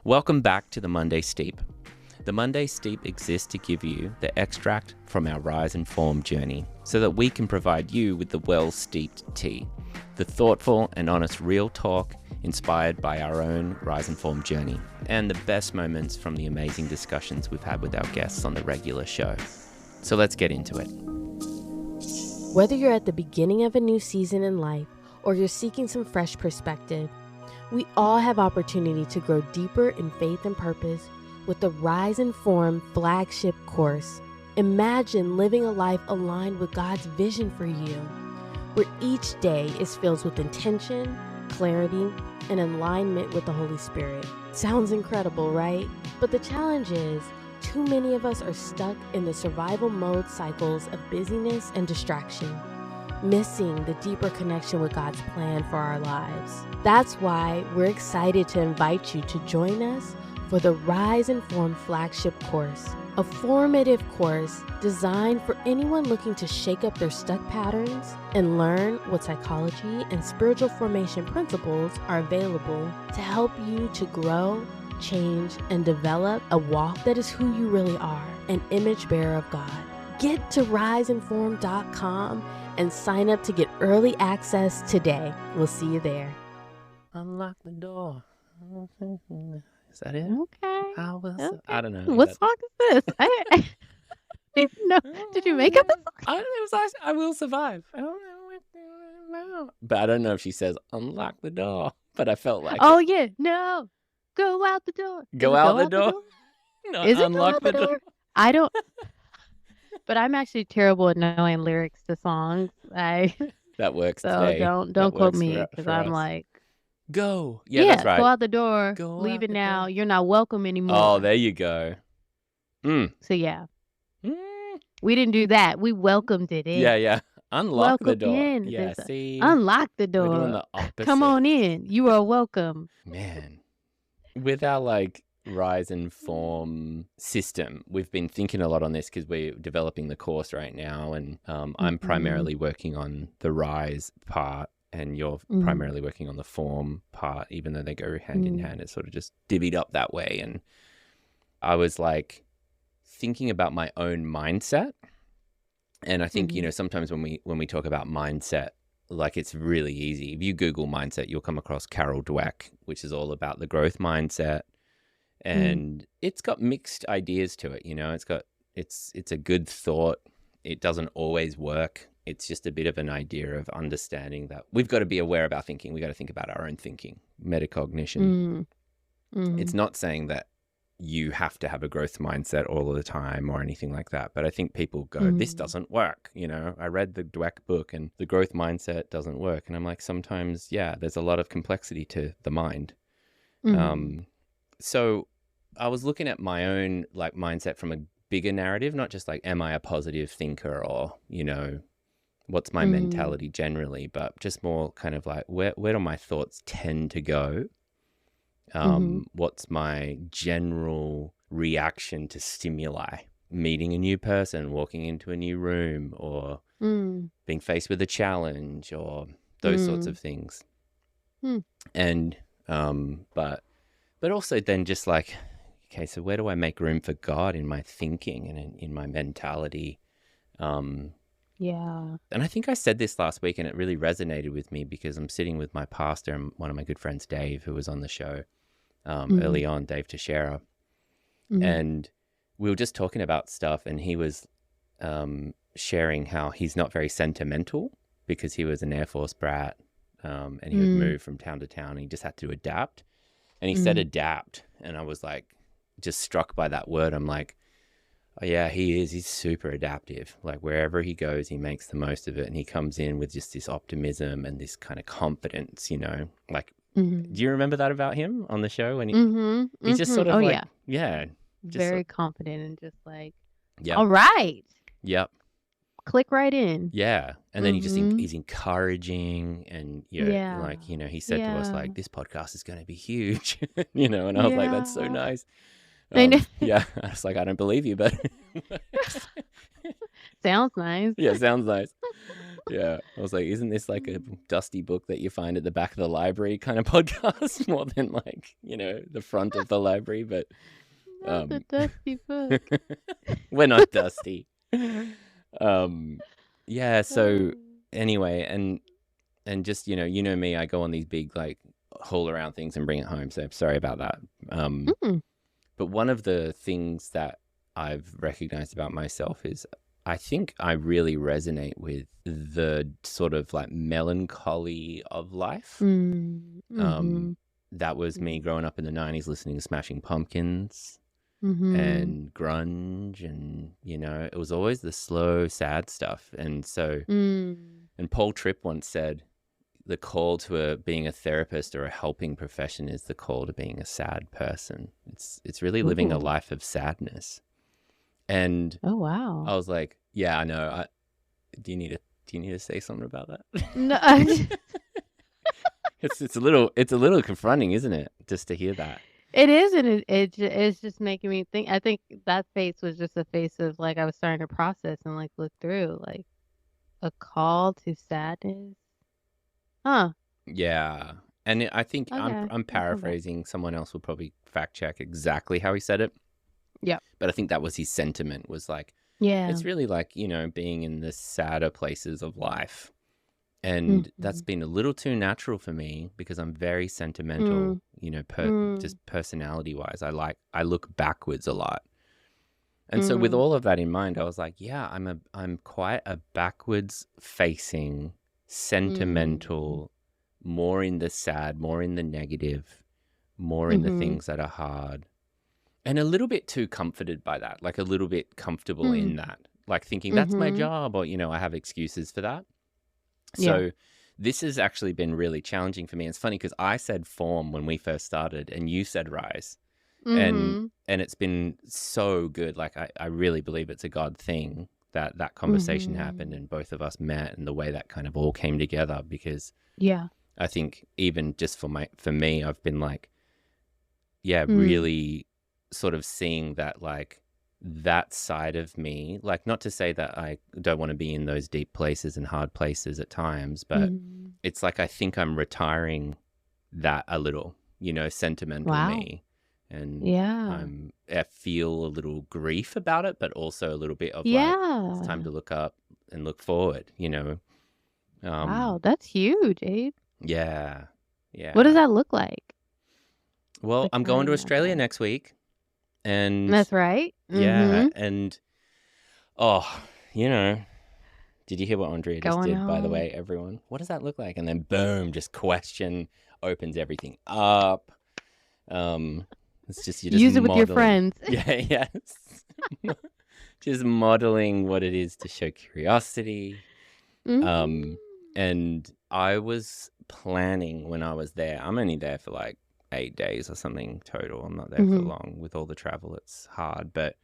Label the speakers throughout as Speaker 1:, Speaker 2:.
Speaker 1: Welcome back to the Monday Steep. The Monday Steep exists to give you the extract from our Rise and Form journey so that we can provide you with the well-steeped tea, the thoughtful and honest real talk inspired by our own Rise and Form journey, and the best moments from the amazing discussions we've had with our guests on the regular show. So let's get into it.
Speaker 2: Whether you're at the beginning of a new season in life or you're seeking some fresh perspective, we all have opportunity to grow deeper in faith and purpose with the Rise and Form flagship course. Imagine living a life aligned with God's vision for you, where each day is filled with intention, clarity, and alignment with the Holy Spirit. Sounds incredible, right? But the challenge is, too many of us are stuck in the survival mode cycles of busyness and distraction, missing the deeper connection with God's plan for our lives. That's why we're excited to invite you to join us for the Rise and Form flagship course, a formative course designed for anyone looking to shake up their stuck patterns and learn what psychology and spiritual formation principles are available to help you to grow, change, and develop a walk that is who you really are, an image bearer of God. Get to riseandform.com and sign up to get early access today. We'll see you there.
Speaker 1: Unlock the door. Is that it?
Speaker 2: Okay.
Speaker 1: Okay. I don't know.
Speaker 2: What song is this? I didn't know. Did you make up the song?
Speaker 1: I don't know. It was I Will Survive. I don't know. But I don't know if she says unlock the door. But I felt like
Speaker 2: Yeah. No. Go out the door.
Speaker 1: Go out the door? No,
Speaker 2: Is it
Speaker 1: unlock the door?
Speaker 2: I don't. But I'm actually terrible at knowing lyrics to songs.
Speaker 1: That works
Speaker 2: So
Speaker 1: today.
Speaker 2: don't
Speaker 1: That
Speaker 2: quote
Speaker 1: works
Speaker 2: me
Speaker 1: for
Speaker 2: because
Speaker 1: us.
Speaker 2: I'm like,
Speaker 1: Go. Yeah, that's right.
Speaker 2: Go out the door.
Speaker 1: Go
Speaker 2: Leave
Speaker 1: out
Speaker 2: it
Speaker 1: the
Speaker 2: now.
Speaker 1: door.
Speaker 2: You're not welcome anymore.
Speaker 1: Oh, there you go.
Speaker 2: So yeah,
Speaker 1: Mm.
Speaker 2: we didn't do that. We welcomed it in.
Speaker 1: Yeah. Unlock the
Speaker 2: Welcome
Speaker 1: door.
Speaker 2: in.
Speaker 1: Yeah,
Speaker 2: There's
Speaker 1: see?
Speaker 2: unlock the door.
Speaker 1: We're doing the opposite.
Speaker 2: Come on in. You are welcome.
Speaker 1: Man. With our Rise and Form system, we've been thinking a lot on this because we're developing the course right now, and I'm primarily working on the Rise part, and you're primarily working on the Form part, even though they go hand in hand. It's sort of just divvied up that way. And I was thinking about my own mindset, and I think sometimes when we talk about mindset, it's really easy. If you Google mindset, you'll come across Carol Dweck, which is all about the growth mindset. And it's got mixed ideas to it, it's a good thought. It doesn't always work. It's just a bit of an idea of understanding that we've got to be aware of our thinking. We got to think about our own thinking, metacognition. It's not saying that you have to have a growth mindset all of the time or anything like that. But I think people go, this doesn't work. I read the Dweck book and the growth mindset doesn't work. And I'm like, sometimes, there's a lot of complexity to the mind. So I was looking at my own mindset from a bigger narrative, not just am I a positive thinker or, what's my mentality generally, but just more kind of where do my thoughts tend to go? What's my general reaction to stimuli? Meeting a new person, walking into a new room, or being faced with a challenge, or those sorts of things. And, but also then just okay, so where do I make room for God in my thinking and in my mentality? And I think I said this last week and it really resonated with me because I'm sitting with my pastor and one of my good friends, Dave, who was on the show early on, Dave Teixeira. And we were just talking about stuff and he was sharing how he's not very sentimental because he was an Air Force brat and he would move from town to town and he just had to adapt. And he said adapt. And I was just struck by that word. I'm like, oh yeah, he is. He's super adaptive. Wherever he goes, he makes the most of it. And he comes in with just this optimism and this kind of confidence, do you remember that about him on the show? When he's just sort of
Speaker 2: very confident and just
Speaker 1: yeah.
Speaker 2: All right.
Speaker 1: Yep.
Speaker 2: Click right in.
Speaker 1: Yeah. And then he's encouraging and he said to us this podcast is going to be huge, and I was like, that's so nice. I was like, I don't believe you, but
Speaker 2: sounds nice.
Speaker 1: Yeah, sounds nice. Yeah. I was like, isn't this like a dusty book that you find at the back of the library kind of podcast more than like, the front of the library? But
Speaker 2: Not the dusty book.
Speaker 1: we're not dusty. Yeah. So anyway, and just, you know me, I go on these big like haul around things and bring it home. So sorry about that. But one of the things that I've recognized about myself is I think I really resonate with the sort of like melancholy of life. That was me growing up in the 90s, listening to Smashing Pumpkins and grunge, and, it was always the slow, sad stuff. And so, and Paul Tripp once said, the call to being a therapist or a helping profession is the call to being a sad person. It's really living a life of sadness. And
Speaker 2: oh wow,
Speaker 1: I was like, yeah, I know. Do you need to say something about that?
Speaker 2: No.
Speaker 1: It's a little confronting, isn't it? Just to hear that.
Speaker 2: It is, and it's just making me think. I think that face was just a face of like I was starting to process and like look through like a call to sadness. Huh.
Speaker 1: Yeah. And I think
Speaker 2: Okay.
Speaker 1: I'm paraphrasing. Someone else will probably fact check exactly how he said it.
Speaker 2: Yeah.
Speaker 1: But I think that was his sentiment, was like,
Speaker 2: Yeah.
Speaker 1: it's really like, being in the sadder places of life. And that's been a little too natural for me because I'm very sentimental, just personality wise. I look backwards a lot. And so with all of that in mind, I was like, yeah, I'm quite a backwards facing, sentimental, more in the sad, more in the negative, more in the things that are hard, and a little bit too comforted by that, like a little bit comfortable in that, like thinking that's my job, or, I have excuses for that. So this has actually been really challenging for me. It's funny because I said form when we first started and you said rise. And it's been so good. Like I really believe it's a God thing that conversation happened and both of us met, and the way that kind of all came together, because I think even just for me, I've been like, really sort of seeing that, like, that side of me, like, not to say that I don't want to be in those deep places and hard places at times, but it's like I think I'm retiring that a little, sentimental me. And I feel a little grief about it, but also a little bit of like, it's time to look up and look forward,
Speaker 2: Wow, that's huge, Abe.
Speaker 1: Yeah.
Speaker 2: What does that look like?
Speaker 1: Well, I'm going to Australia next week. And
Speaker 2: that's right.
Speaker 1: Yeah. And, did you hear what Aundrea just did, by the way, everyone? What does that look like? And then boom, just question opens everything up. It's just, you're just
Speaker 2: use it with your friends.
Speaker 1: Yes. Just modeling what it is to show curiosity. And I was planning when I was there, I'm only there for like 8 days or something total. I'm not there for long. With all the travel, it's hard. But,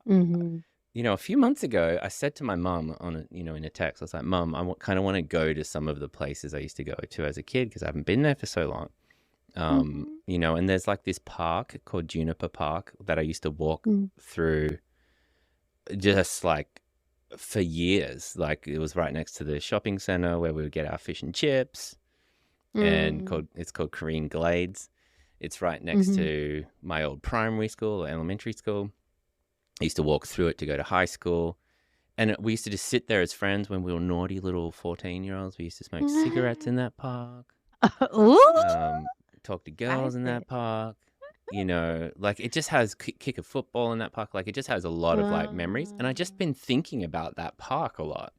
Speaker 1: a few months ago, I said to my mum in a text, I was like, Mum, I kind of want to go to some of the places I used to go to as a kid because I haven't been there for so long. And there's like this park called Juniper Park that I used to walk through just like for years. Like, it was right next to the shopping center where we would get our fish and chips, and it's called Korean Glades. It's right next to my old primary school or elementary school. I used to walk through it to go to high school. And we used to just sit there as friends when we were naughty little 14-year-olds. We used to smoke cigarettes in that park. Talk to girls in that park. Like, it just has kick a football in that park. Like, it just has a lot of like memories. And I just been thinking about that park a lot,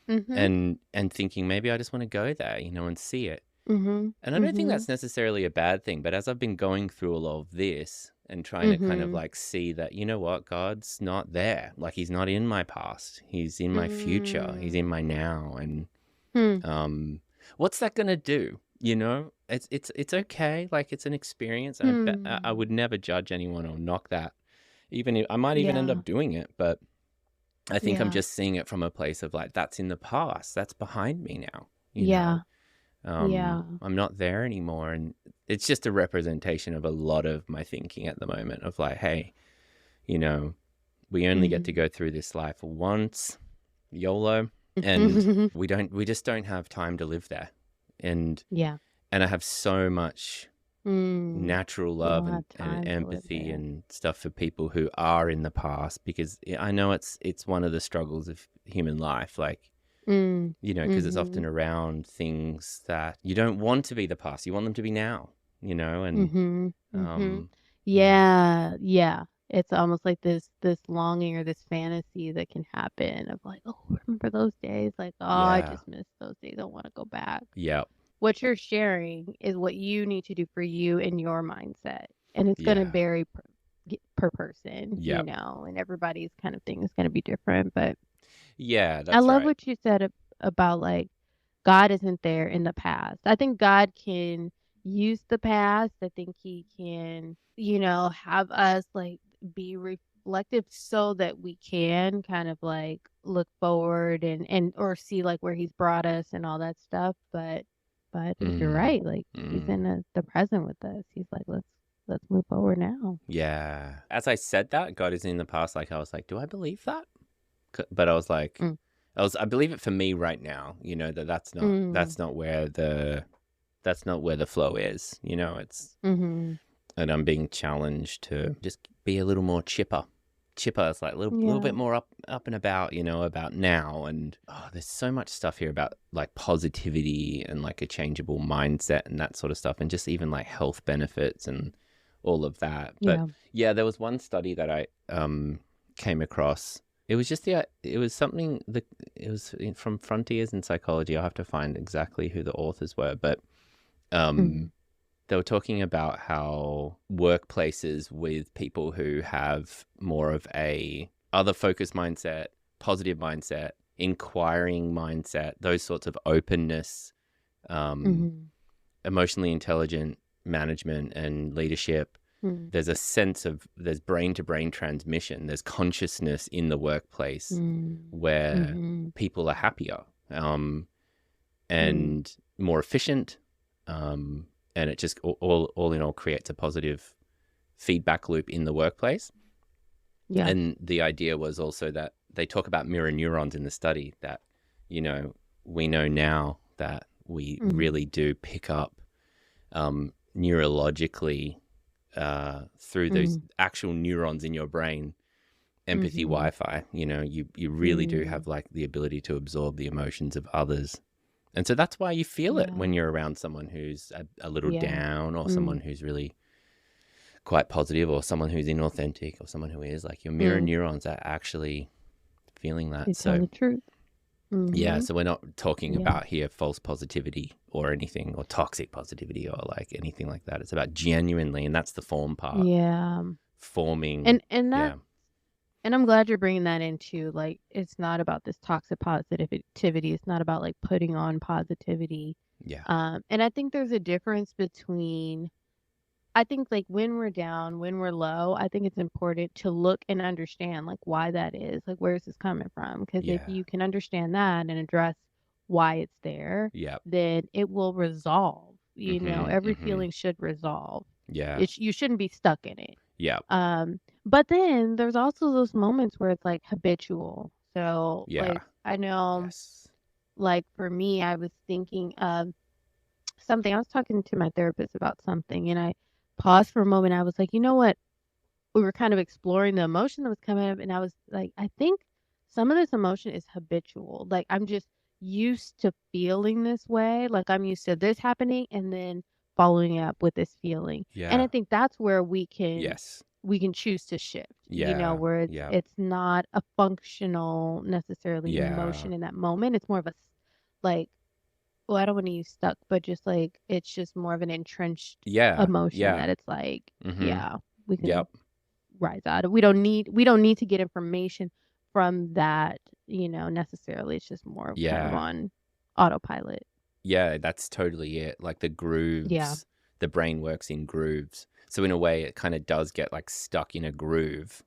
Speaker 1: and thinking maybe I just want to go there, and see it. And I don't think that's necessarily a bad thing. But as I've been going through all of this and trying to kind of like see that, God's not there. Like, he's not in my past. He's in my future. He's in my now. And what's that going to do? It's okay. Like, it's an experience. And I would never judge anyone or knock that. Even if I might even end up doing it. But I think I'm just seeing it from a place of like, that's in the past. That's behind me now. You know? I'm not there anymore. And it's just a representation of a lot of my thinking at the moment of like, hey, we only get to go through this life once, YOLO. and we just don't have time to live there. And
Speaker 2: Yeah.
Speaker 1: and I have so much natural
Speaker 2: We
Speaker 1: love
Speaker 2: don't
Speaker 1: and,
Speaker 2: have time to live
Speaker 1: empathy
Speaker 2: there.
Speaker 1: and stuff for people who are in the past, because I know it's one of the struggles of human life, like, because it's often around things that you don't want to be the past, you want them to be now, and yeah,
Speaker 2: Yeah. It's almost like this longing or this fantasy that can happen of like, oh, remember those days? Like, oh, I
Speaker 1: yeah,
Speaker 2: just miss those days. I want to go back.
Speaker 1: yeah,
Speaker 2: What you're sharing is what you need to do for you and your mindset. And it's going to
Speaker 1: yeah,
Speaker 2: vary per person,
Speaker 1: yeah,
Speaker 2: and everybody's kind of thing is going to be different. But
Speaker 1: yeah,
Speaker 2: I
Speaker 1: that's
Speaker 2: love
Speaker 1: right.
Speaker 2: what you said about like God isn't there in the past. I think God can use the past. I think he can, have us like be reflective so that we can kind of like look forward and or see like where he's brought us and all that stuff. But I think you're
Speaker 1: mm,
Speaker 2: right. Like he's
Speaker 1: mm.
Speaker 2: in the present with us. He's like, let's move forward now.
Speaker 1: Yeah, as I said that, God is in the past, like, I was like, do I believe that? But I was like,
Speaker 2: Mm.
Speaker 1: I believe it for me right now,
Speaker 2: Mm.
Speaker 1: that's not where the flow is, it's,
Speaker 2: Mm-hmm.
Speaker 1: and I'm being challenged to just be a little more chipper. Chipper is like a little
Speaker 2: Yeah.
Speaker 1: bit more up and about, about now. And there's so much stuff here about like positivity and like a changeable mindset and that sort of stuff, and just even like health benefits and all of that. But
Speaker 2: Yeah.
Speaker 1: yeah, there was one study that I came across. It was just it was something that it was from Frontiers in Psychology. I'll have to find exactly who the authors were, but
Speaker 2: Mm-hmm.
Speaker 1: they were talking about how workplaces with people who have more of a other focused mindset, positive mindset, inquiring mindset, those sorts of openness, um,
Speaker 2: Mm-hmm.
Speaker 1: emotionally intelligent management and leadership.
Speaker 2: Mm-hmm.
Speaker 1: There's brain to brain transmission. There's consciousness in the workplace where
Speaker 2: Mm-hmm.
Speaker 1: people are happier,
Speaker 2: Mm.
Speaker 1: and more efficient. And it just all in all creates a positive feedback loop in the workplace.
Speaker 2: Yeah.
Speaker 1: And the idea was also that they talk about mirror neurons in the study, that, we know now that we
Speaker 2: Mm.
Speaker 1: really do pick up neurologically through those
Speaker 2: Mm.
Speaker 1: actual neurons in your brain, empathy
Speaker 2: Mhm.
Speaker 1: Wi-Fi. You really do
Speaker 2: Mm.
Speaker 1: have like the ability to absorb the emotions of others. And so that's why you feel it when
Speaker 2: Yeah.
Speaker 1: you're around someone who's a little
Speaker 2: Yeah.
Speaker 1: down, or someone
Speaker 2: Mm.
Speaker 1: who's really quite positive, or someone who's inauthentic, or someone who is like, your mirror
Speaker 2: Mm.
Speaker 1: neurons are actually feeling
Speaker 2: They
Speaker 1: that.
Speaker 2: tell
Speaker 1: So
Speaker 2: the truth.
Speaker 1: yeah,
Speaker 2: Mhm.
Speaker 1: so we're not talking
Speaker 2: Yeah.
Speaker 1: about here false positivity or anything, or toxic positivity, or like anything like that. It's about genuinely, and that's the form part,
Speaker 2: Yeah.
Speaker 1: forming.
Speaker 2: And
Speaker 1: Yeah,
Speaker 2: and I'm glad you're bringing that into like it's not about this toxic positivity. It's not about like putting on positivity.
Speaker 1: yeah,
Speaker 2: And I think there's a difference between I think like when we're down, when we're low, I think it's important to look and understand like why that is. Like where is this coming from? Because if
Speaker 1: yeah,
Speaker 2: you can understand that and address why it's there,
Speaker 1: yeah,
Speaker 2: then it will resolve. Every
Speaker 1: mm-hmm.
Speaker 2: feeling should resolve.
Speaker 1: Yeah,
Speaker 2: You shouldn't be stuck in it.
Speaker 1: yeah,
Speaker 2: But then there's also those moments where it's like habitual. So
Speaker 1: yeah,
Speaker 2: like I know
Speaker 1: yes,
Speaker 2: like for me, I was thinking of something. I was talking to my therapist about something and I paused for a moment. I was like, you know what? We were kind of exploring the emotion that was coming up and I was like, I think some of this emotion is habitual. Like I'm just used to feeling this way. Like I'm used to this happening and then following up with this feeling. And
Speaker 1: yeah,
Speaker 2: I think that's where
Speaker 1: yes,
Speaker 2: we can choose to shift,
Speaker 1: yeah,
Speaker 2: where
Speaker 1: yeah,
Speaker 2: it's not a functional necessarily
Speaker 1: yeah,
Speaker 2: emotion in that moment. It's more of a like well, I don't want to use stuck, but just like it's just more of an entrenched
Speaker 1: yeah,
Speaker 2: emotion
Speaker 1: yeah,
Speaker 2: that it's like,
Speaker 1: mm-hmm.
Speaker 2: yeah, we can
Speaker 1: Yep,
Speaker 2: rise out of. We don't need to get information from that, necessarily. It's just more of kind of
Speaker 1: yeah,
Speaker 2: on autopilot.
Speaker 1: yeah, that's totally it. Like the
Speaker 2: Yeah.
Speaker 1: grooves, the brain works in grooves. So in a way, it kind of does get like stuck in a groove.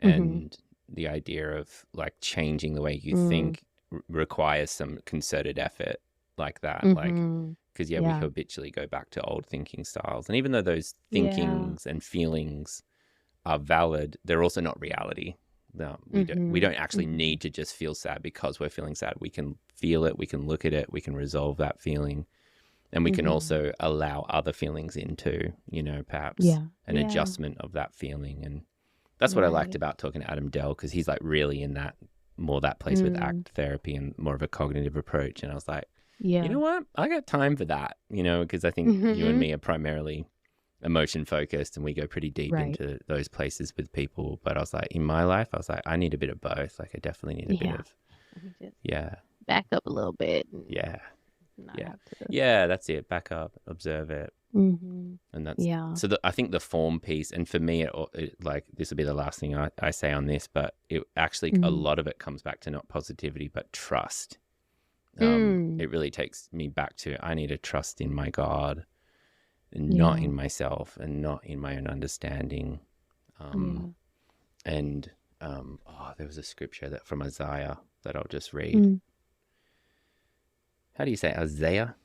Speaker 2: Mhm.
Speaker 1: And the idea of like changing the way you
Speaker 2: Mm.
Speaker 1: think requires some concerted effort, like that. Like,
Speaker 2: Mhm.
Speaker 1: because yeah, we
Speaker 2: Yeah.
Speaker 1: habitually go back to old thinking styles. And even though those
Speaker 2: Yeah.
Speaker 1: thinkings and feelings are valid, they're also not reality. No, we don't actually need to just feel sad because we're feeling sad. We can feel it, we can look at it, we can resolve that feeling, and we can also allow other feelings into, perhaps an adjustment of that feeling. And that's what I liked about talking to Adam Dell, because he's like really in that place with ACT therapy and more of a cognitive approach. And I was like, you know what? I got time for that, because I think you and me are primarily emotion focused and we go pretty deep into those places with people. But I was like, in my life, I was like, I need a bit of both. Like I definitely need a bit of,
Speaker 2: back up a little bit.
Speaker 1: That's it. Back up, observe it. And that's, so I think the form piece, and for me, like this will be the last thing I say on this, but it actually, a lot of it comes back to not positivity, but trust. It really takes me back to, I need to trust in my God, and not in myself, and not in my own understanding. And there was a scripture from Isaiah that I'll just read. How do you say Isaiah?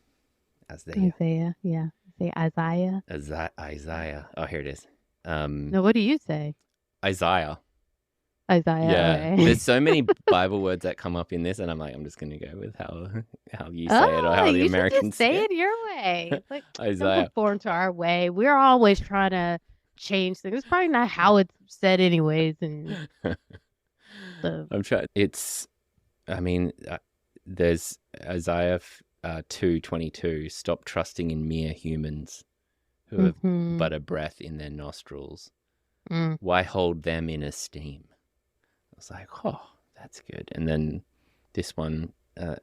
Speaker 2: Isaiah, yeah. Say Isaiah.
Speaker 1: Isaiah. Oh, here it is.
Speaker 2: No, what do you say?
Speaker 1: Isaiah.
Speaker 2: Isaiah.
Speaker 1: Yeah.
Speaker 2: Okay.
Speaker 1: There's so many Bible words that come up in this, and I'm like, I'm just going to go with how you say it, or how the Americans
Speaker 2: say it your way. Like,
Speaker 1: Isaiah.
Speaker 2: Don't conform to our way. We're always trying to change things. It's probably not how it's said, anyways. And
Speaker 1: I'm trying. There's Isaiah 2:22. Stop trusting in mere humans who have but a breath in their nostrils. Why hold them in esteem? I was like, oh, that's good. And then this one,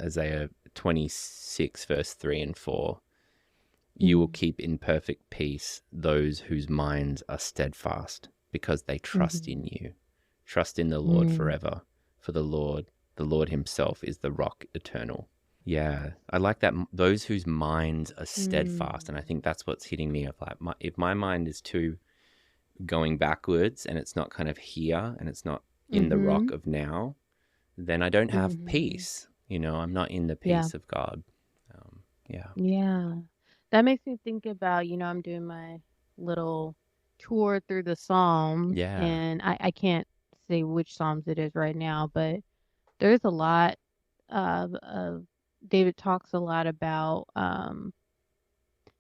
Speaker 1: Isaiah 26, verse 3 and 4. You will keep in perfect peace those whose minds are steadfast, because they trust in you. Trust in the Lord forever, for the Lord himself is the rock eternal. Yeah, I like that. Those whose minds are steadfast. And I think that's what's hitting me of like, if my mind is too going backwards and it's not kind of here and it's not in the rock of now, then I don't have peace. I'm not in the peace of God.
Speaker 2: Yeah. That makes me think about, I'm doing my little tour through the Psalms.
Speaker 1: Yeah.
Speaker 2: And I can't say which Psalms it is right now, but there's a lot of David talks a lot about,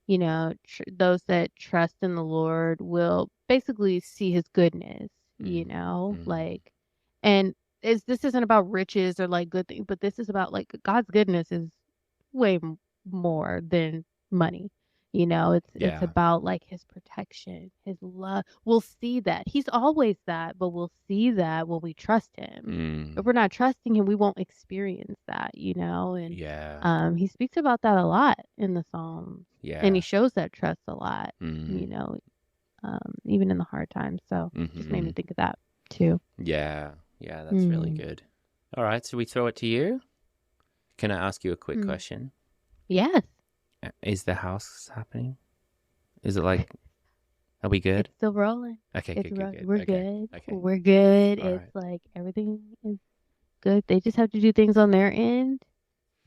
Speaker 2: those that trust in the Lord will basically see his goodness, like, and this isn't about riches or like good things, but this is about like God's goodness is way more than money. It's about like his protection, his love. We'll see that. He's always that, but we'll see that when we trust him. If we're not trusting him, we won't experience that, and he speaks about that a lot in the Psalms. And he shows that trust a lot, even in the hard times. So just made me think of that too.
Speaker 1: Yeah, that's really good. All right, so we throw it to you. Can I ask you a quick question?
Speaker 2: Yes.
Speaker 1: Is the house happening? Is it like, are we good?
Speaker 2: It's still rolling.
Speaker 1: Okay, good.
Speaker 2: We're good. Okay. We're good. All it's right. Like everything is good. They just have to do things on their end.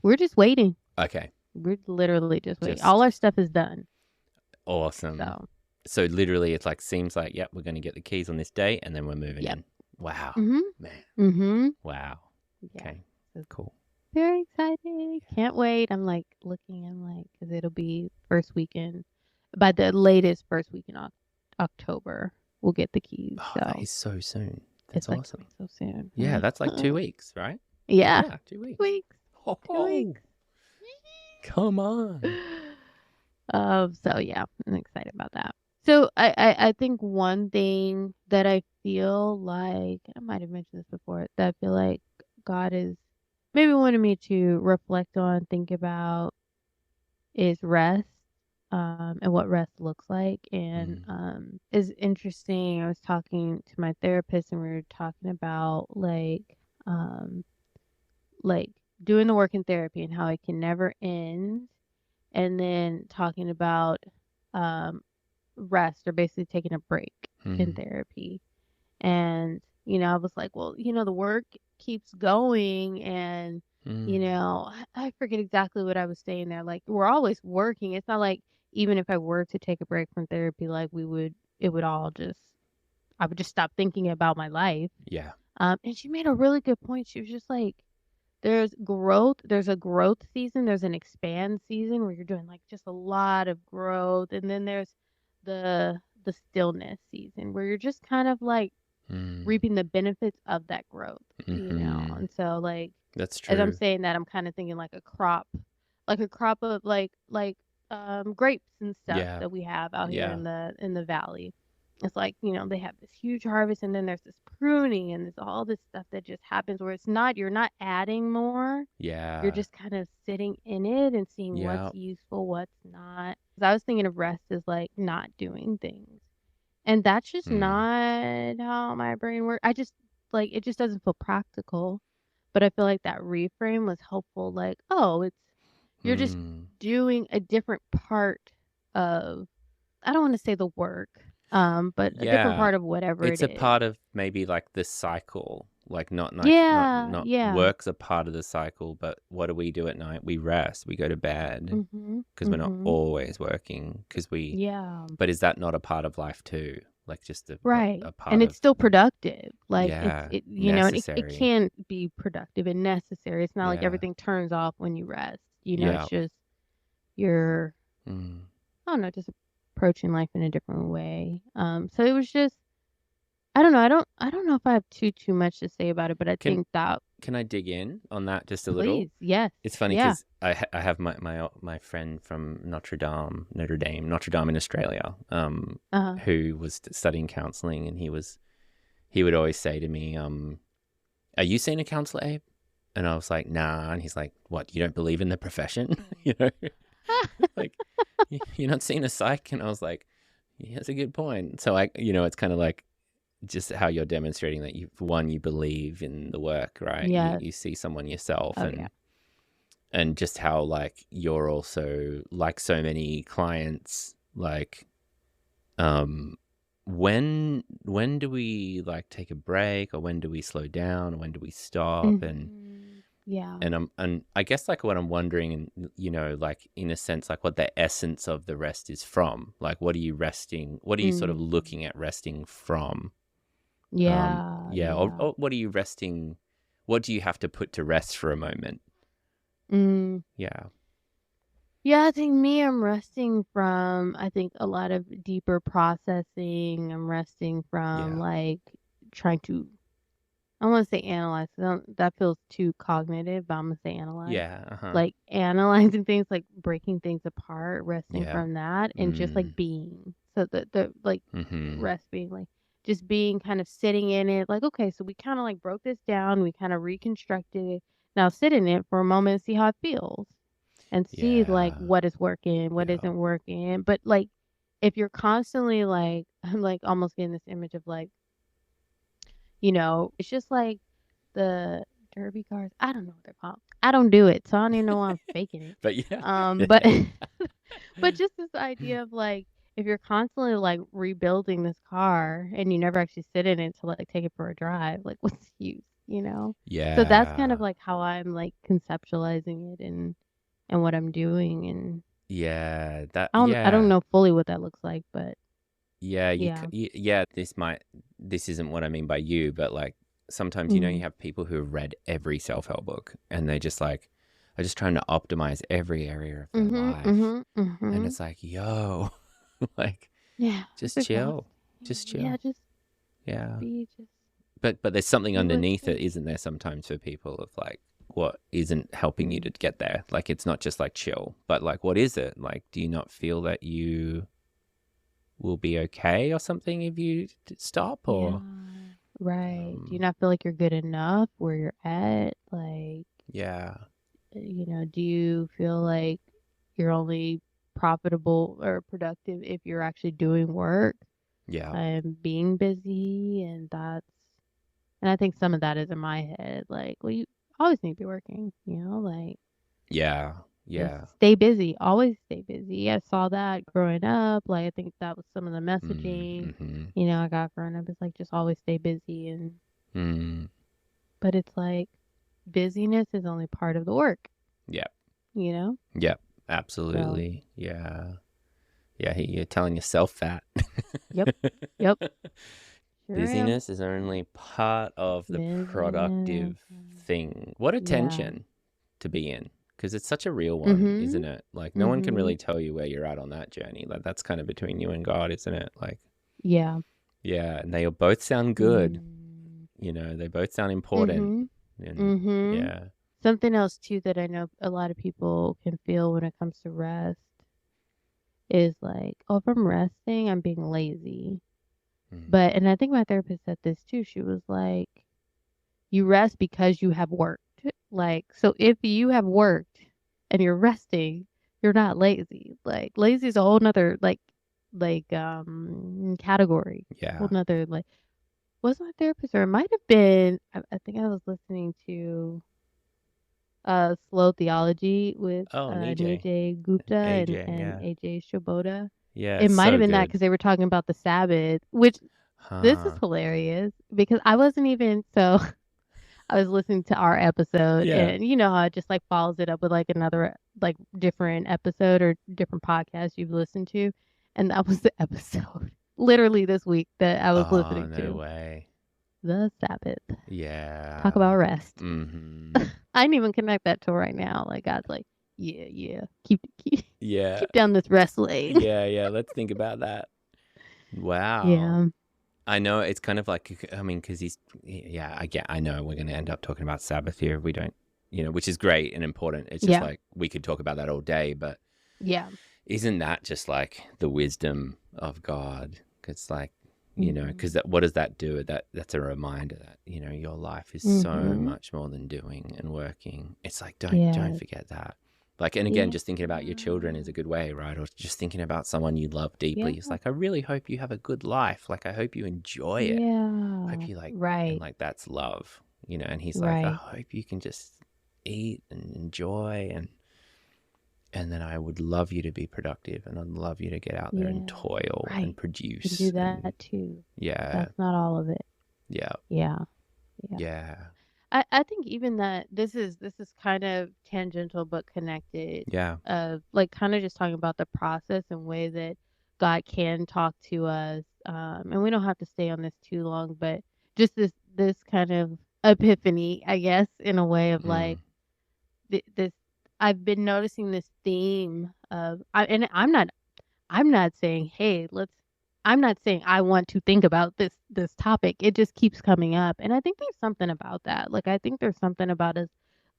Speaker 2: We're just waiting.
Speaker 1: Okay.
Speaker 2: We're literally just waiting. All our stuff is done.
Speaker 1: Awesome. So literally it's like, seems like, we're going to get the keys on this day and then we're moving in. Wow. Man. Wow. Yeah. Okay. Cool.
Speaker 2: Very excited. Can't wait. I'm like looking, because it'll be first weekend. By the latest first week in October, we'll get the keys.
Speaker 1: Oh, that is so soon. That's awesome.
Speaker 2: So soon.
Speaker 1: Yeah, that's like 2 weeks, right?
Speaker 2: Yeah.
Speaker 1: 2 weeks.
Speaker 2: 2 weeks.
Speaker 1: Oh,
Speaker 2: 2 weeks.
Speaker 1: Come on.
Speaker 2: So yeah, I'm excited about that. So I think one thing that I feel like, I might have mentioned this before, that I feel like God is maybe wanted me to reflect on, think about, is rest, and what rest looks like. And is interesting. I was talking to my therapist and we were talking about like doing the work in therapy and how it can never end. And then talking about rest, or basically taking a break in therapy. And, I was like, well, the work keeps going, and I forget exactly what I was saying there. Like, we're always working. It's not like even if I were to take a break from therapy, like I would just stop thinking about my life.
Speaker 1: Yeah.
Speaker 2: And she made a really good point. She was just like, there's a growth season, there's an expand season where you're doing like just a lot of growth, and then there's the stillness season where you're just kind of like
Speaker 1: Mm.
Speaker 2: reaping the benefits of that growth,
Speaker 1: Mm-hmm.
Speaker 2: And so like
Speaker 1: That's
Speaker 2: as I'm
Speaker 1: true.
Speaker 2: saying that, I'm kind of thinking like a crop of grapes and stuff
Speaker 1: Yeah.
Speaker 2: that we have out here
Speaker 1: Yeah.
Speaker 2: in the valley. It's like, they have this huge harvest, and then there's this pruning, and there's all this stuff that just happens where you're not adding more. You're
Speaker 1: Yeah.
Speaker 2: just kind of sitting in it and seeing
Speaker 1: Yeah.
Speaker 2: what's useful, what's not. 'Cause I was thinking of rest as like not doing things. And that's just
Speaker 1: Mm.
Speaker 2: not how my brain works. It just doesn't feel practical. But I feel like that reframe was helpful. Like, oh, you're just
Speaker 1: Mm.
Speaker 2: doing a different part of, I don't want to say the work, but a different
Speaker 1: Yeah.
Speaker 2: part of whatever it
Speaker 1: It's a
Speaker 2: is.
Speaker 1: part of maybe like the cycle, like
Speaker 2: Yeah,
Speaker 1: not
Speaker 2: yeah.
Speaker 1: work's a part of the cycle, but what do we do at night? We rest, we go to bed
Speaker 2: Mhm.
Speaker 1: because we're not
Speaker 2: Mhm.
Speaker 1: always working
Speaker 2: Yeah.
Speaker 1: but is that not a part of life too? Like just
Speaker 2: Right.
Speaker 1: a part
Speaker 2: And it's
Speaker 1: of,
Speaker 2: still productive. Like
Speaker 1: yeah,
Speaker 2: and it
Speaker 1: necessary.
Speaker 2: can be productive and necessary. It's not like
Speaker 1: Yeah.
Speaker 2: everything turns off when you rest. It's
Speaker 1: Yeah.
Speaker 2: just you're,
Speaker 1: Mm.
Speaker 2: I don't know, just approaching life in a different way. So it was just, I don't know. I don't know if I have too much to say about it, but I
Speaker 1: Can
Speaker 2: think that,
Speaker 1: can I dig in on that just a little?
Speaker 2: please, yes,
Speaker 1: It's funny
Speaker 2: yeah,
Speaker 1: because I have my friend from Notre Dame in Australia,
Speaker 2: uh,
Speaker 1: who was studying counseling, and he would always say to me, "Are you seeing a counselor, Abe?" And I was like, "Nah." And he's like, "What? You don't believe in the profession?" you know, like you're not seeing a psych? And I was like, "Yeah, that's a good point." So it's kind of like just how you're demonstrating that you believe in the work, right?
Speaker 2: yes,
Speaker 1: You see someone yourself,
Speaker 2: oh yeah,
Speaker 1: and just how like you're also like so many clients, like um when do we like take a break, or when do we slow down, or when do we stop?
Speaker 2: yeah,
Speaker 1: And I guess like what I'm wondering, and like in a sense, like what the essence of the rest is from, like what are you resting, what are you sort of
Speaker 2: mm,
Speaker 1: looking at resting from?
Speaker 2: yeah,
Speaker 1: Yeah,
Speaker 2: yeah.
Speaker 1: or what are you resting, what do you have to put to rest for a moment?
Speaker 2: Mm.
Speaker 1: Yeah.
Speaker 2: Yeah, I think I'm resting from, I think, a lot of deeper processing. I'm resting from
Speaker 1: Yeah.
Speaker 2: like trying to, I want to say analyze. 'Cause that feels too cognitive, but I'm gonna say analyze.
Speaker 1: Yeah. Uh-huh.
Speaker 2: Like analyzing things, like breaking things apart, resting
Speaker 1: Yeah.
Speaker 2: from that, and just like
Speaker 1: Mm.
Speaker 2: being. So the like
Speaker 1: Mm-hmm.
Speaker 2: rest being like just being kind of sitting in it. Like, okay, so we kind of like broke this down, we kind of reconstructed it. Now sit in it for a moment and see how it feels, and see like
Speaker 1: Yeah.
Speaker 2: what is working, what
Speaker 1: Yeah.
Speaker 2: isn't working. But like if you're constantly like, I'm like almost getting this image of like, it's just like the derby cars. I don't know what they're called. I don't do it, so I don't even know why I'm faking it.
Speaker 1: But yeah.
Speaker 2: But but just this idea of like if you're constantly like rebuilding this car and you never actually sit in it to like take it for a drive, like what's the use? So that's kind of
Speaker 1: Yeah.
Speaker 2: like how I'm like conceptualizing it and what I'm doing, and
Speaker 1: Yeah. That.
Speaker 2: I don't
Speaker 1: Yeah.
Speaker 2: know fully what that looks like, but
Speaker 1: Yeah.
Speaker 2: yeah.
Speaker 1: Yeah. This isn't what I mean by you, but like sometimes you
Speaker 2: Mhm.
Speaker 1: have people who have read every self-help book, and they just like are just trying to optimize every area of their
Speaker 2: Mhm.
Speaker 1: life,
Speaker 2: Mhm.
Speaker 1: and
Speaker 2: Mhm.
Speaker 1: it's like, yo, like
Speaker 2: Yeah, it's
Speaker 1: just chill, just
Speaker 2: exhausting. Yeah,
Speaker 1: chill.
Speaker 2: just
Speaker 1: Yeah.
Speaker 2: just
Speaker 1: But there's something
Speaker 2: do what's
Speaker 1: underneath it,
Speaker 2: good.
Speaker 1: isn't there? Sometimes for people of like what isn't helping you to
Speaker 2: Mm.
Speaker 1: get there. Like it's not just like chill, but like what is it? Like, do you not feel that you will be okay or something if you stop?
Speaker 2: Yeah.
Speaker 1: Or
Speaker 2: Right. Do you
Speaker 1: um,
Speaker 2: not feel like you're good enough where you're at? Like,
Speaker 1: yeah,
Speaker 2: do you feel like you're only profitable or productive if you're actually doing work
Speaker 1: yeah,
Speaker 2: and being busy? And I think some of that is in my head. Like, well, you always need to be working, like
Speaker 1: yeah,
Speaker 2: just
Speaker 1: yeah.
Speaker 2: stay busy, always stay busy. I saw that growing up. Like, I think that was some of the messaging,
Speaker 1: Mm-hmm.
Speaker 2: I got growing up. It's like, just always stay busy.
Speaker 1: Mm,
Speaker 2: But it's like, busyness is only part of the work,
Speaker 1: yeah,
Speaker 2: you know?
Speaker 1: yeah,
Speaker 2: So,
Speaker 1: absolutely. Yeah, yeah. You're telling yourself that.
Speaker 2: yep, yep. Sure am.
Speaker 1: Busyness is only part of the
Speaker 2: Busyness.
Speaker 1: productive thing. What a
Speaker 2: Yeah.
Speaker 1: tension to be in, because it's such a real one,
Speaker 2: Mm-hmm.
Speaker 1: isn't it? Like, no one can
Speaker 2: Mm-hmm.
Speaker 1: really tell you where you're at on that journey. Like, that's kind of between you and God, isn't it? Like,
Speaker 2: Yeah.
Speaker 1: yeah, and they both sound good.
Speaker 2: Mm.
Speaker 1: They both sound important.
Speaker 2: Mm-hmm.
Speaker 1: And
Speaker 2: Mm-hmm.
Speaker 1: yeah.
Speaker 2: Something else too that I know a lot of people can feel when it comes to rest is like, oh, if I'm resting, I'm being lazy.
Speaker 1: Mm.
Speaker 2: And I think my therapist said this too. She was like, you rest because you have worked. Like, so if you have worked and you're resting, you're not lazy. Like, lazy is a whole nother category. Whole
Speaker 1: Yeah.
Speaker 2: nother like, was my therapist, or it might have been, I think I was listening to Slow Theology with
Speaker 1: Oh, Nijay.
Speaker 2: Nijay Gupta
Speaker 1: AJ,
Speaker 2: and
Speaker 1: yeah.
Speaker 2: AJ Shoboda.
Speaker 1: Yeah,
Speaker 2: It
Speaker 1: it's
Speaker 2: might have
Speaker 1: so
Speaker 2: been that
Speaker 1: good.
Speaker 2: because they were talking about the Sabbath, which this is
Speaker 1: Huh.
Speaker 2: hilarious because I wasn't even so. I was listening to our episode,
Speaker 1: Yeah.
Speaker 2: and you know how it just like follows it up with like another like different episode or different podcast you've listened to, and that was the episode literally this week that I was
Speaker 1: Oh,
Speaker 2: listening
Speaker 1: no
Speaker 2: to.
Speaker 1: way.
Speaker 2: The Sabbath. Talk
Speaker 1: Yeah.
Speaker 2: about rest.
Speaker 1: Mm-hmm.
Speaker 2: I didn't even connect that to right now. Like God's like, yeah,
Speaker 1: Yeah.
Speaker 2: keep down this rest lane.
Speaker 1: Yeah. Let's think about that. Wow.
Speaker 2: Yeah,
Speaker 1: I know it's kind of like, I mean, because I know we're going to end up talking about Sabbath here if we don't, which is great and important. It's just
Speaker 2: yeah,
Speaker 1: like we could talk about that all day, but
Speaker 2: yeah.
Speaker 1: isn't that just like the wisdom of God? It's like,
Speaker 2: Mhm,
Speaker 1: because what does that do? That's a reminder that, your life is so
Speaker 2: mhm.
Speaker 1: much more than doing and working. It's like, don't
Speaker 2: Yes,
Speaker 1: forget that. Like, and again,
Speaker 2: yeah,
Speaker 1: just thinking about your children is a good way, right? Or just thinking about someone you love deeply.
Speaker 2: yeah,
Speaker 1: It's like, I really hope you have a good life. Like, I hope you enjoy it. I hope
Speaker 2: yeah.
Speaker 1: you like, and
Speaker 2: Right,
Speaker 1: like, that's love, and he's like, I
Speaker 2: right.
Speaker 1: hope you can just eat and enjoy, and then I would love you to be productive, and I'd love you to get out there and
Speaker 2: Yeah,
Speaker 1: toil and
Speaker 2: right. Can do
Speaker 1: produce. And
Speaker 2: that too.
Speaker 1: yeah,
Speaker 2: That's not all of it.
Speaker 1: yeah,
Speaker 2: Yeah, yeah.
Speaker 1: yeah,
Speaker 2: I think even that this is kind of tangential but connected
Speaker 1: yeah,
Speaker 2: of like kind of just talking about the process and way that God can talk to us. And we don't have to stay on this too long, but just this kind of epiphany, I guess, in a way of like
Speaker 1: mm,
Speaker 2: this I've been noticing this theme of and I'm not saying, "Hey, let's." I'm not saying I want to think about this topic. It just keeps coming up, and I think there's something about that. Like I think there's something about us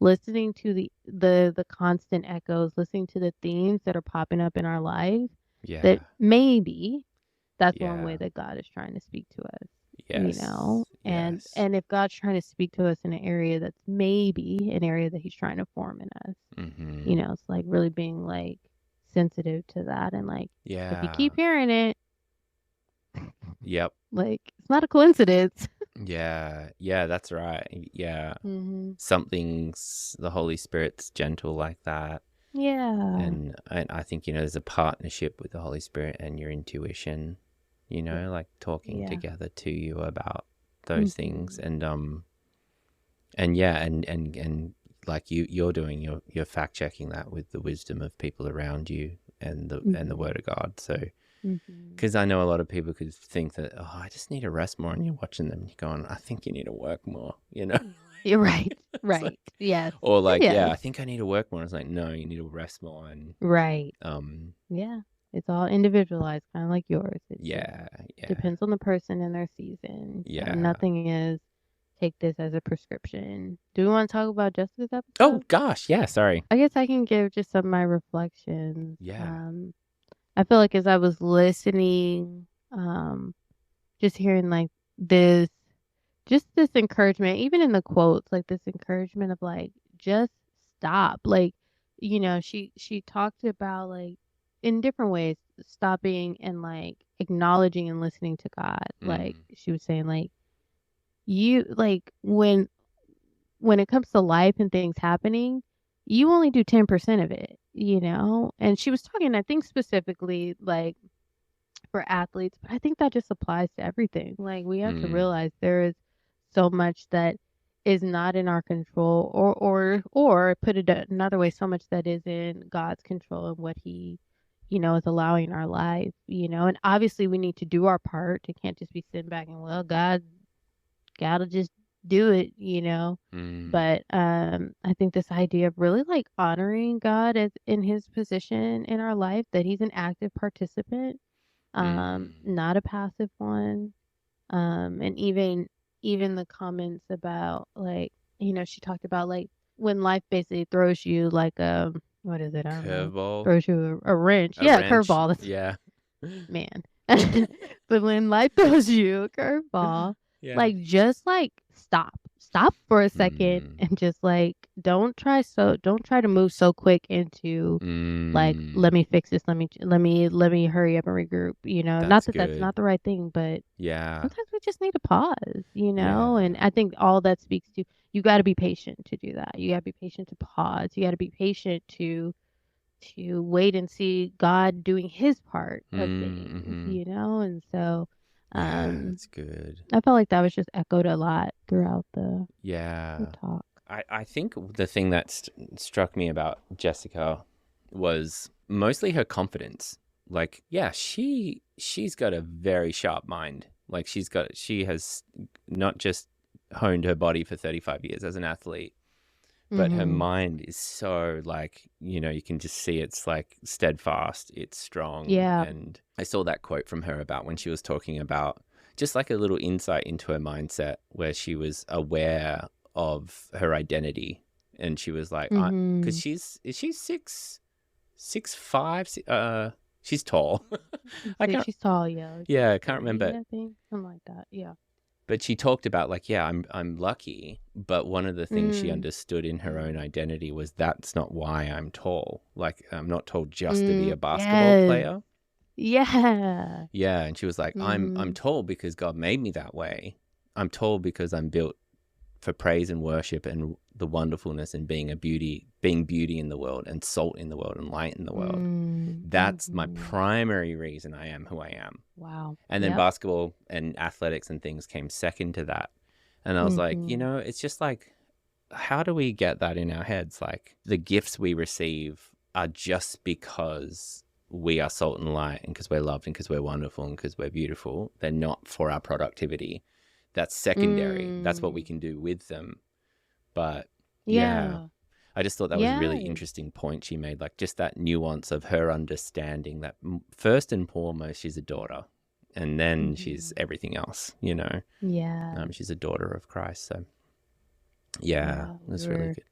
Speaker 2: listening to the constant echoes, listening to the themes that are popping up in our life. That
Speaker 1: yeah,
Speaker 2: maybe that's one way
Speaker 1: yeah,
Speaker 2: that God is trying to speak to us.
Speaker 1: yes,
Speaker 2: And
Speaker 1: yes,
Speaker 2: and if God's trying to speak to us in an area that's maybe an area that He's trying to form in us,
Speaker 1: mm-hmm,
Speaker 2: it's like really being like sensitive to that and like if you
Speaker 1: yeah,
Speaker 2: keep hearing it,
Speaker 1: yep,
Speaker 2: like it's not a coincidence.
Speaker 1: yeah, that's right, yeah.
Speaker 2: Mhm.
Speaker 1: The Holy Spirit's gentle like that.
Speaker 2: Yeah.
Speaker 1: And I think, there's a partnership with the Holy Spirit and your intuition,
Speaker 2: Yeah.
Speaker 1: like talking
Speaker 2: Yeah.
Speaker 1: together to you about those things.
Speaker 2: Mhm.
Speaker 1: And yeah, and like you're doing, you're fact checking that with the wisdom of people around you and the
Speaker 2: Mhm.
Speaker 1: word of God. So,
Speaker 2: Mhm.
Speaker 1: because I know a lot of people could think that, oh, I just need to rest more, and you're watching them and you're going, I think you need to work more.
Speaker 2: You're right.
Speaker 1: It's like,
Speaker 2: Right. Yes.
Speaker 1: or like, yeah,
Speaker 2: Yes.
Speaker 1: I think I need to work more. It's like, no, you need to rest more. And
Speaker 2: Right.
Speaker 1: um
Speaker 2: Yeah. It's all individualized, kind of like yours. It just
Speaker 1: yeah, yeah,
Speaker 2: depends on the person and their season. And
Speaker 1: yeah.
Speaker 2: nothing is take this as a prescription. Do we want to talk about Jessica's
Speaker 1: Oh
Speaker 2: episode?
Speaker 1: gosh, yeah, sorry.
Speaker 2: I guess I can give just some of my reflections.
Speaker 1: Yeah.
Speaker 2: I feel like as I was listening, just hearing like this, just this encouragement, even in the quotes, like this encouragement of like, just stop. Like, she talked about like in different ways, stopping and like acknowledging and listening to God. Like
Speaker 1: Mm,
Speaker 2: she was saying, like, you like when it comes to life and things happening, you only do 10% of it. And she was talking, I think, specifically like for athletes, but I think that just applies to everything. Like we have to
Speaker 1: mm,
Speaker 2: realize there is so much that is not in our control, or put it another way, so much that is in God's control and what he is allowing in our life, and obviously we need to do our part. It can't just be sitting back and, well, gotta just do it, But I think this idea of really like honoring God as in his position in our life, that he's an active participant, not a passive one. And even the comments about like, she talked about like when life basically throws you like what is it? I don't know.
Speaker 1: Curveball.
Speaker 2: Throws you a wrench.
Speaker 1: A
Speaker 2: Yeah,
Speaker 1: wrench.
Speaker 2: curveball. That's
Speaker 1: Yeah.
Speaker 2: man. But when life throws you a curveball,
Speaker 1: Yeah.
Speaker 2: like just like stop for a second and just like don't try to move so quick into like, let me fix this, let me hurry up and regroup, not that that's not the right thing, but
Speaker 1: Yeah.
Speaker 2: sometimes we just need to pause,
Speaker 1: Yeah.
Speaker 2: and I think all that speaks to, you got to be patient to do that. You got to be patient to pause. You got to be patient to wait and see God doing his part of things, and so
Speaker 1: that's good.
Speaker 2: I felt like that was just echoed a lot throughout the talk.
Speaker 1: I think the thing that struck me about Jessica was mostly her confidence. Like, yeah, she's got a very sharp mind. Like she has not just honed her body for 35 years as an athlete, but her mind is so like, you can just see it's like steadfast, it's strong.
Speaker 2: Yeah.
Speaker 1: And I saw that quote from her about when she was talking about just like a little insight into her mindset where she was aware of her identity. And she was like, because she's 6'5", she's tall.
Speaker 2: She's tall, yeah.
Speaker 1: Yeah, I can't remember.
Speaker 2: I think something like that. Yeah.
Speaker 1: But she talked about like, yeah, I'm lucky, but one of the things she understood in her own identity was that's not why I'm tall. Like, I'm not tall just to be a basketball player.
Speaker 2: Yeah.
Speaker 1: Yeah, and she was like, I'm tall because God made me that way. I'm tall because I'm built for praise and worship and the wonderfulness and being beauty in the world and salt in the world and light in the world. That's my primary reason I am who I am.
Speaker 2: Wow.
Speaker 1: And then basketball and athletics and things came second to that. And I was like, it's just like, how do we get that in our heads? Like, the gifts we receive are just because we are salt and light and because we're loved and because we're wonderful and because we're beautiful. They're not for our productivity. That's secondary. That's what we can do with them. But yeah. I just thought that was a really interesting point she made, like just that nuance of her understanding that first and foremost, she's a daughter and then she's everything else, Yeah. She's a daughter of Christ. So that's really good.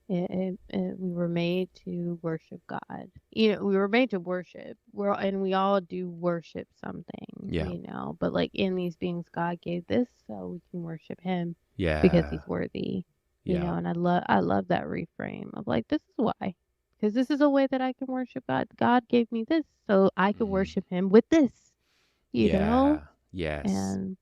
Speaker 2: We were made to worship God. We were made to worship. And we all do worship something, but like in these beings, God gave this so we can worship him because he's worthy. And I love that reframe of like, this is why, because this is a way that I can worship God. God gave me this so I could worship him with this, know?
Speaker 1: Yes.
Speaker 2: And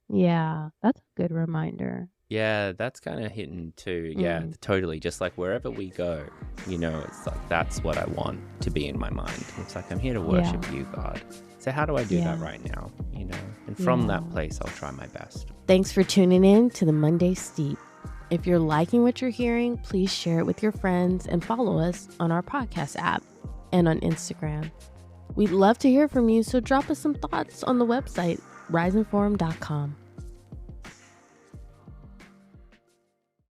Speaker 2: that's a good reminder.
Speaker 1: Yeah, that's kind of hitting too. Yeah, totally. Just like wherever we go, it's like, that's what I want to be in my mind. It's like, I'm here to worship you, God. So how do I do that right now? And from that place, I'll try my best.
Speaker 2: Thanks for tuning in to the Monday Steep. If you're liking what you're hearing, please share it with your friends and follow us on our podcast app and on Instagram. We'd love to hear from you, so drop us some thoughts on the website, risingforum.com.